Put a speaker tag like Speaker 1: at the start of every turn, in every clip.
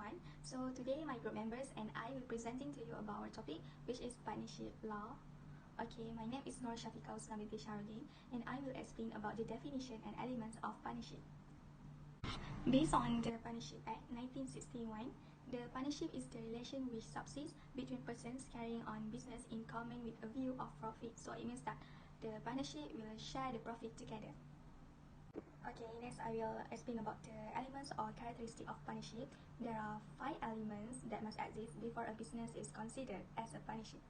Speaker 1: everyone. So today my group members and I will presenting to you about our topic, which is partnership law. Okay, my name is 𝑩𝒖𝒔𝒊𝒏𝒆𝒔𝒔 and I will explain about the definition and elements of partnership. Based on the Partnership Act 1961, the partnership is the relation which subsists between persons carrying on business in common with a view of profit. So it means that the partnership will share the profit together. Okay, next I will explain about the elements or characteristics of partnership. There are 5 elements that must exist before a business is considered as a partnership.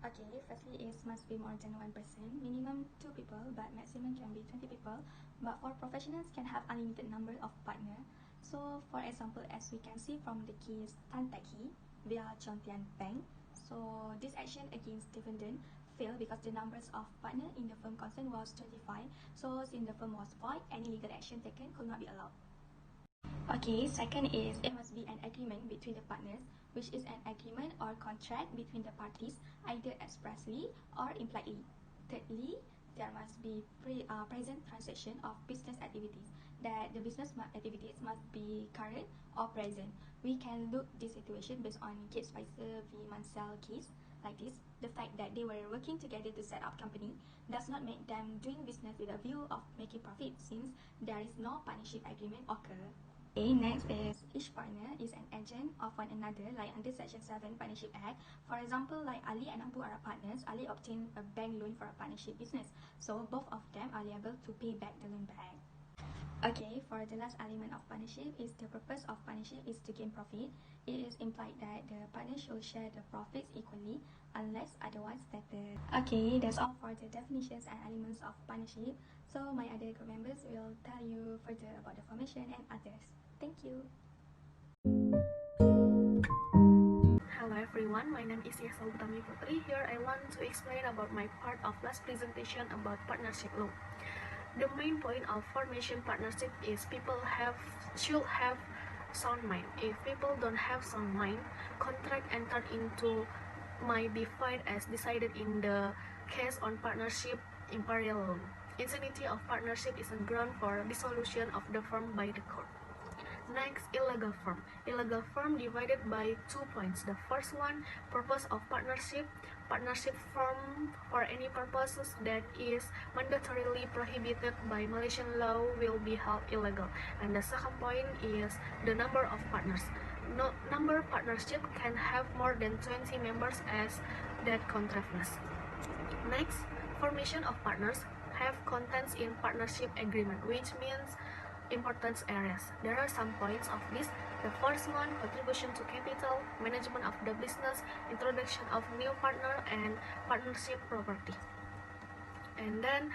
Speaker 1: Okay, firstly it must be more than 1 person, minimum 2 people, but maximum can be 20 people. But for professionals can have unlimited number of partner. So for example, as we can see from the case Tan Teck Hee via Chontian Bank, so this action against defendant failed because the numbers of partner in the firm concerned was 25. So since the firm was void, any legal action taken could not be allowed. Okay, second is it must be an agreement between the partners, which is an agreement or contract between the parties, either expressly or impliedly. Thirdly, there must be present transaction of business activities, that the business activities must be current or present. We can look this situation based on Gates Spicer v. Mansell case like this. The fact that they were working together to set up company does not make them doing business with a view of making profit, since there is no partnership agreement occur. Okay, next is each partner is an agent of one another, like under Section 7 Partnership Act. For example, like Ali and Abu are partners. Ali obtained a bank loan for a partnership business, so both of them are liable to pay back the loan back. Okay, for the last element of partnership is the purpose of partnership is to gain profit. It is implied that the partners should share the profits equally unless otherwise stated. Okay, that's all for the definitions and elements of partnership. So my other group members will tell you further about the formation and others. Thank you.
Speaker 2: Hello everyone, my name is 𝑩𝒖𝒔𝒊𝒏𝒆𝒔𝒔. Here I want to explain about my part of last presentation about partnership law. The main point of formation partnership is people should have sound mind. If people don't have sound mind, contract entered into might be void as decided in the case on partnership imperial law. Insanity of partnership is a ground for dissolution of the firm by the court. Next, illegal firm. Illegal firm divided by 2 points. The first one, purpose of partnership. Partnership firm for any purposes that is mandatorily prohibited by Malaysian law will be held illegal. And the second point is the number of partners. No number partnership can have more than 20 members as that contravenous. Next, formation of partners have contents in partnership agreement, which means important areas. There are some points of this. The first one, contribution to capital, management of the business, introduction of new partner, and partnership property. And then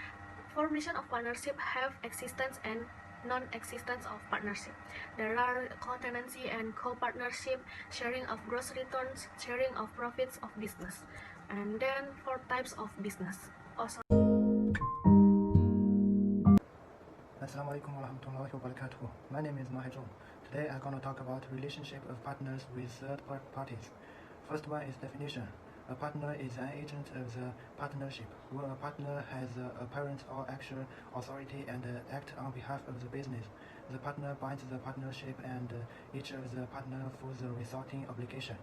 Speaker 2: formation of partnership have existence and non-existence of partnership. There are co-tenancy and co-partnership, sharing of gross returns, sharing of profits of business. And then 4 types of business. Also,
Speaker 3: Assalamualaikum warahmatullahi wabarakatuh. My name is 𝑩𝒖𝒔𝒊𝒏𝒆𝒔𝒔. Today I'm gonna talk about relationship of partners with third parties. First one is definition. A partner is an agent of the partnership. When a partner has a parent or actual authority and act on behalf of the business, the partner binds the partnership and each of the partner for the resulting obligation.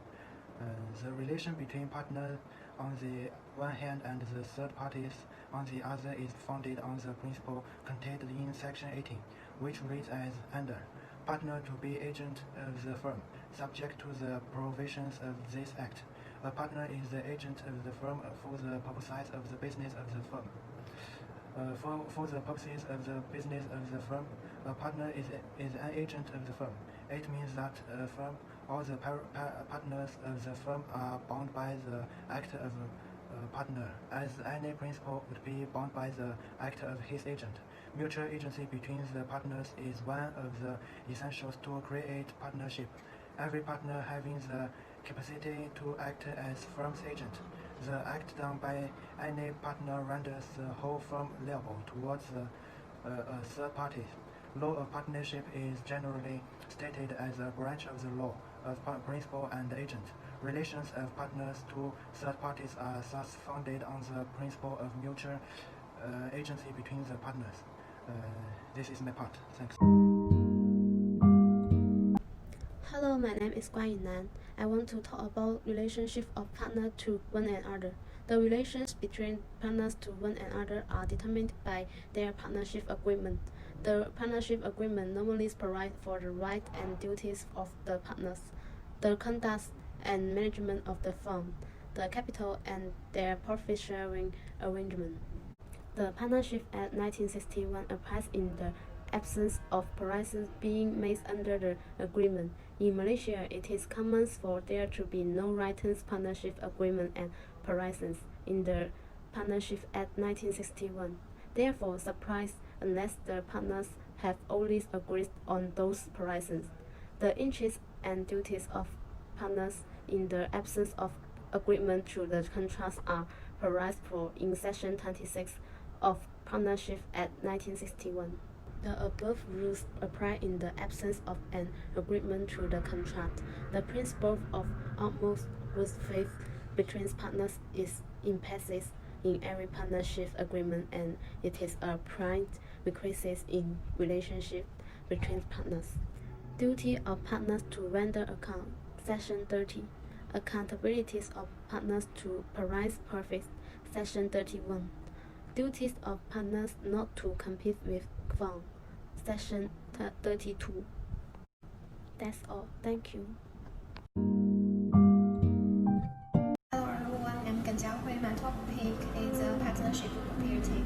Speaker 3: The relation between partners on the one hand and the third parties on the other is founded on the principle contained in Section 18, which reads as under: partner to be agent of the firm, subject to the provisions of this act. A partner is the agent of the firm for the purposes of the business of the firm. For the purposes of the business of the firm, a partner is an agent of the firm. It means that a firm or the partners of the firm are bound by the act of a partner, as any principal would be bound by the act of his agent. Mutual agency between the partners is one of the essentials to create partnership. Every partner having the capacity to act as firm's agent. The act done by any partner renders the whole firm liable towards a third party. Law of partnership is generally stated as a branch of the law of principal and agent. Relations of partners to third parties are thus founded on the principle of mutual agency between the partners. This is my part. Thanks.
Speaker 4: my name is 𝑩��𝒊𝒏𝒆𝒔𝒔. I want to talk about relationship of partners to one another. The relations between partners to one another are determined by their partnership agreement. The partnership agreement normally provides for the rights and duties of the partners, the conduct and management of the firm, the capital, and their profit-sharing arrangement. The Partnership Act 1961 applies in the absence of provisions being made under the agreement. In Malaysia, it is common for there to be no written partnership agreement and provisions in the Partnership Act 1961. Therefore, surprise unless the partners have always agreed on those provisions. The interests and duties of partners in the absence of agreement through the contracts are provided for in Section 26 of Partnership Act 1961. The above rules apply in the absence of an agreement through the contract. The principle of utmost good faith between partners is implicit in every partnership agreement, and it is a prime requisite in relationship between partners. Duty of partners to render account. Section 30. Accountabilities of partners to provide profits. Section 31. Duties of partners not to compete with firm. Section 32. That's all. Thank you.
Speaker 5: Hello everyone, I'm 𝑩��𝒊𝒏𝒆𝒔𝒔. My topic is partnership property.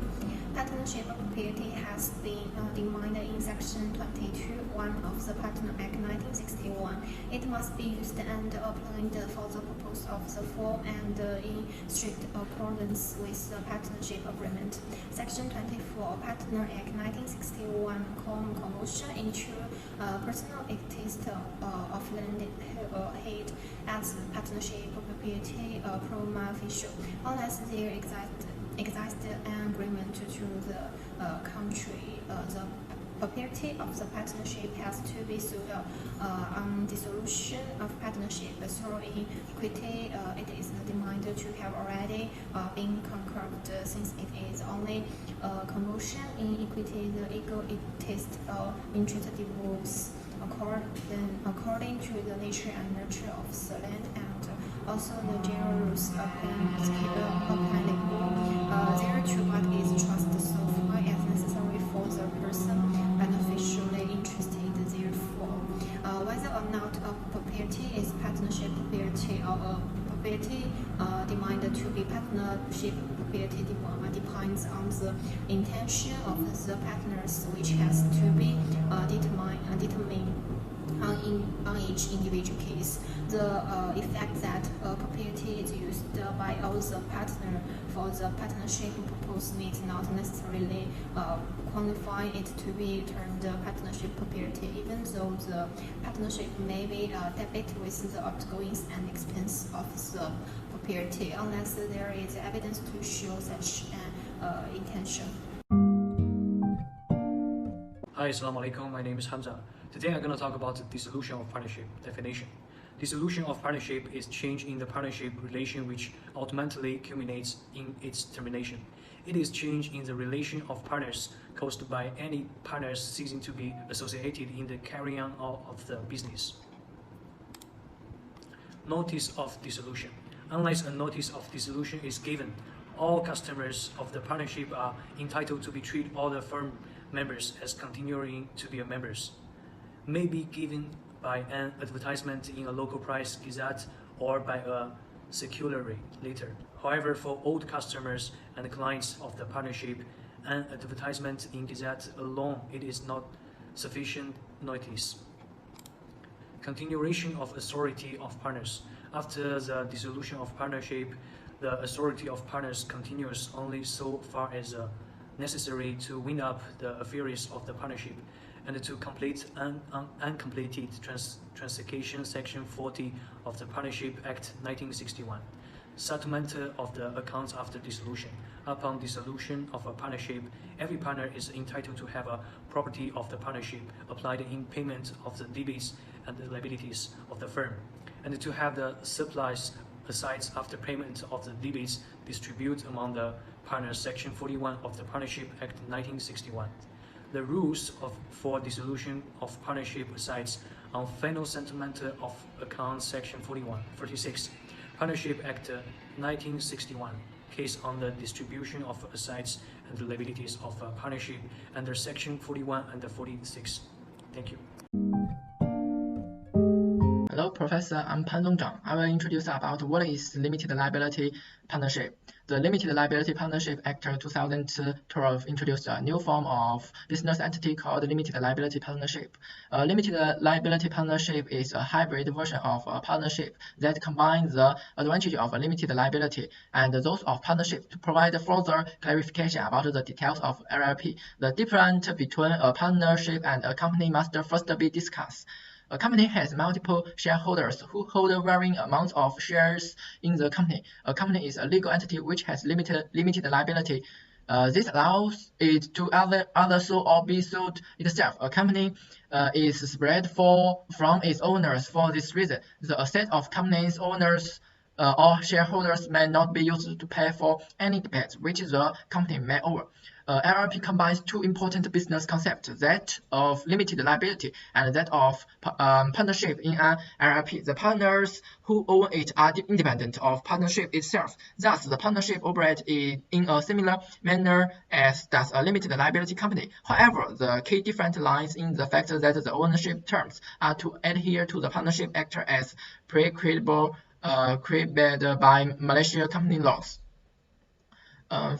Speaker 5: Partnership property has been defined in Section 22(1) of the Partner Act 1961. It must be used and applied for the purpose of the firm and in strict accordance with the partnership agreement. Section 24, Partner Act 1961, conversion into personal interest of landed head as partnership property prima facie, unless there exists an agreement to the country. The property of the partnership has to be sold on dissolution of partnership. So in equity, it is demanded to have already been conquered, since it is only conversion in equity the equal interest interest develops according to the nature and nurture of the land and also the general rules applying there to what is trust so far as necessary for the person beneficially interested therefore. Whether or not a property is partnership property or a property demanded to be partnership property depends on the intention of the partners, which has to be determined on each individual case. The effect that property is used by all the partners for the partnership purpose need not necessarily qualify it to be termed partnership property, even though the partnership may be debit with the outgoings and expense of the property, unless there is evidence to show such an intention.
Speaker 6: Hi, Assalamu alaikum. My name is Hamza. Today I'm going to talk about the dissolution of partnership definition. Dissolution of partnership is change in the partnership relation which ultimately culminates in its termination. It is change in the relation of partners caused by any partners ceasing to be associated in the carrying on of the business. Notice of dissolution. Unless a notice of dissolution is given, all customers of the partnership are entitled to be treated all the firm members as continuing to be members. May be given by an advertisement in a local press gazette or by a circular letter. However, for old customers and clients of the partnership, an advertisement in gazette alone it is not sufficient notice. Continuation of authority of partners. After the dissolution of partnership, the authority of partners continues only so far as necessary to wind up the affairs of the partnership and to complete an uncompleted transaction. Section 40 of the Partnership Act 1961. Settlement of the accounts after dissolution. Upon dissolution of a partnership, every partner is entitled to have a property of the partnership applied in payment of the debits and the liabilities of the firm, and to have the surplus asides after payment of the debits distributed among the partners. Section 41 of the Partnership Act 1961. the rules for dissolution of partnership sites on final settlement of accounts section 46, Partnership Act 1961, case on the distribution of assets and liabilities of a partnership under section 41 and 46. Thank you.
Speaker 7: Hello, Professor. I'm Pan Dongzhang. I will introduce about what is limited liability partnership. The Limited Liability Partnership Act 2012 introduced a new form of business entity called limited liability partnership. A limited liability partnership is a hybrid version of a partnership that combines the advantage of a limited liability and those of partnership. To provide further clarification about the details of LLP, the difference between a partnership and a company must first be discussed. A company has multiple shareholders who hold varying amounts of shares in the company. A company is a legal entity which has limited liability. This allows it to either sue or be sued itself. A company is spread from its owners. For this reason, the asset of company's owners or shareholders may not be used to pay for any debts which the company may owe. LLP combines two important business concepts, that of limited liability and that of partnership in an LLP. The partners who own it are independent of partnership itself. Thus, the partnership operates in a similar manner as does a limited liability company. However, the key difference lies in the fact that the ownership terms are to adhere to the Partnership Act as prescribed by Malaysia company laws.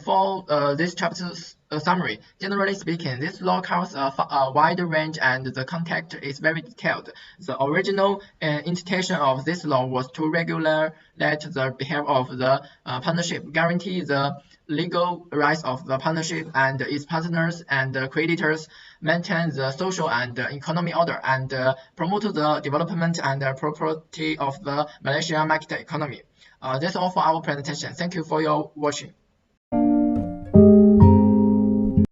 Speaker 7: For this chapter's summary, generally speaking, this law covers a wide range and the context is very detailed. The original intention of this law was to regulate the behavior of the partnership, guarantee the legal rights of the partnership and its partners and creditors, maintain the social and economic order, and promote the development and prosperity of the Malaysian market economy. That's all for our presentation. Thank you for your watching.